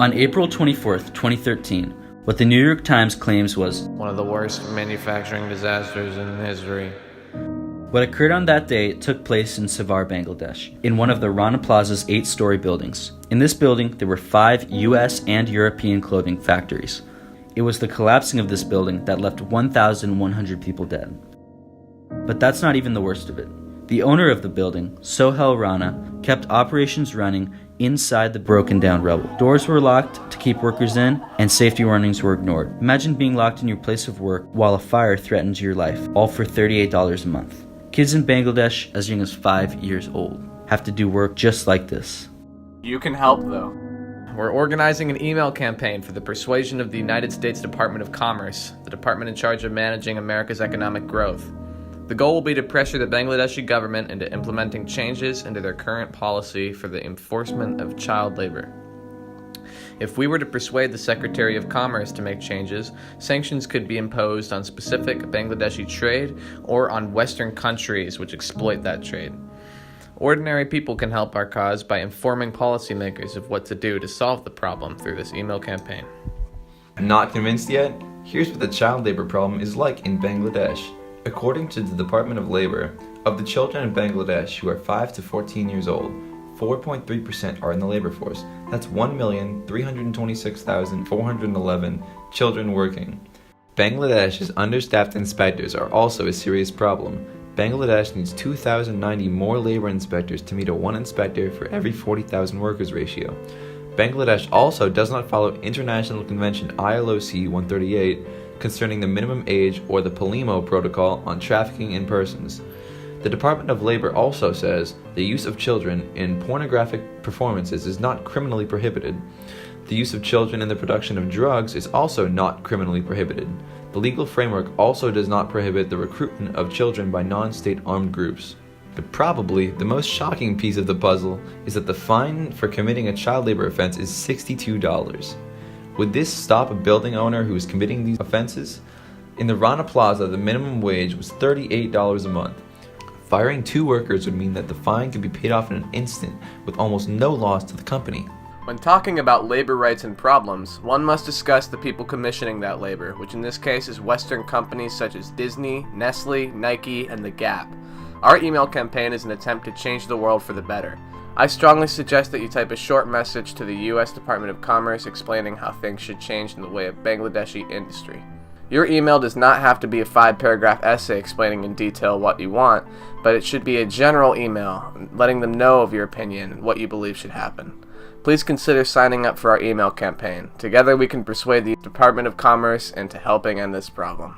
On April 24th, 2013, what the New York Times claims was one of the worst manufacturing disasters in history. What occurred on that day took place in Savar, Bangladesh, in one of the Rana Plaza's 8-story buildings. In this building, there were 5 US and European clothing factories. It was the collapsing of this building that left 1,100 people dead. But that's not even the worst of it. The owner of the building, Sohel Rana, kept operations running inside the broken down rubble. Doors were locked to keep workers in, and safety warnings were ignored. Imagine being locked in your place of work while a fire threatens your life, all for $38 a month. Kids in Bangladesh, as young as 5 years old, have to do work just like this. You can help, though. We're organizing an email campaign for the persuasion of the United States Department of Commerce, the department in charge of managing America's economic growth. The goal will be to pressure the Bangladeshi government into implementing changes into their current policy for the enforcement of child labor. If we were to persuade the Secretary of Commerce to make changes, sanctions could be imposed on specific Bangladeshi trade or on Western countries which exploit that trade. Ordinary people can help our cause by informing policymakers of what to do to solve the problem through this email campaign. Not convinced yet? Here's what the child labor problem is like in Bangladesh. According to the Department of Labor, of the children in Bangladesh who are 5 to 14 years old, 4.3% are in the labor force. That's 1,326,411 children working. Bangladesh's understaffed inspectors are also a serious problem. Bangladesh needs 2,090 more labor inspectors to meet a 1 inspector for every 40,000 workers ratio. Bangladesh also does not follow International Convention ILOC 138 concerning the minimum age or the Palermo Protocol on trafficking in persons. The Department of Labor also says the use of children in pornographic performances is not criminally prohibited. The use of children in the production of drugs is also not criminally prohibited. The legal framework also does not prohibit the recruitment of children by non-state armed groups. But probably the most shocking piece of the puzzle is that the fine for committing a child labor offense is $62. Would this stop a building owner who is committing these offenses? In the Rana Plaza, the minimum wage was $38 a month. Firing 2 workers would mean that the fine could be paid off in an instant with almost no loss to the company. When talking about labor rights and problems, one must discuss the people commissioning that labor, which in this case is Western companies such as Disney, Nestle, Nike, and The Gap. Our email campaign is an attempt to change the world for the better. I strongly suggest that you type a short message to the U.S. Department of Commerce explaining how things should change in the way of Bangladeshi industry. Your email does not have to be a 5-paragraph essay explaining in detail what you want, but it should be a general email letting them know of your opinion and what you believe should happen. Please consider signing up for our email campaign. Together we can persuade the Department of Commerce into helping end this problem.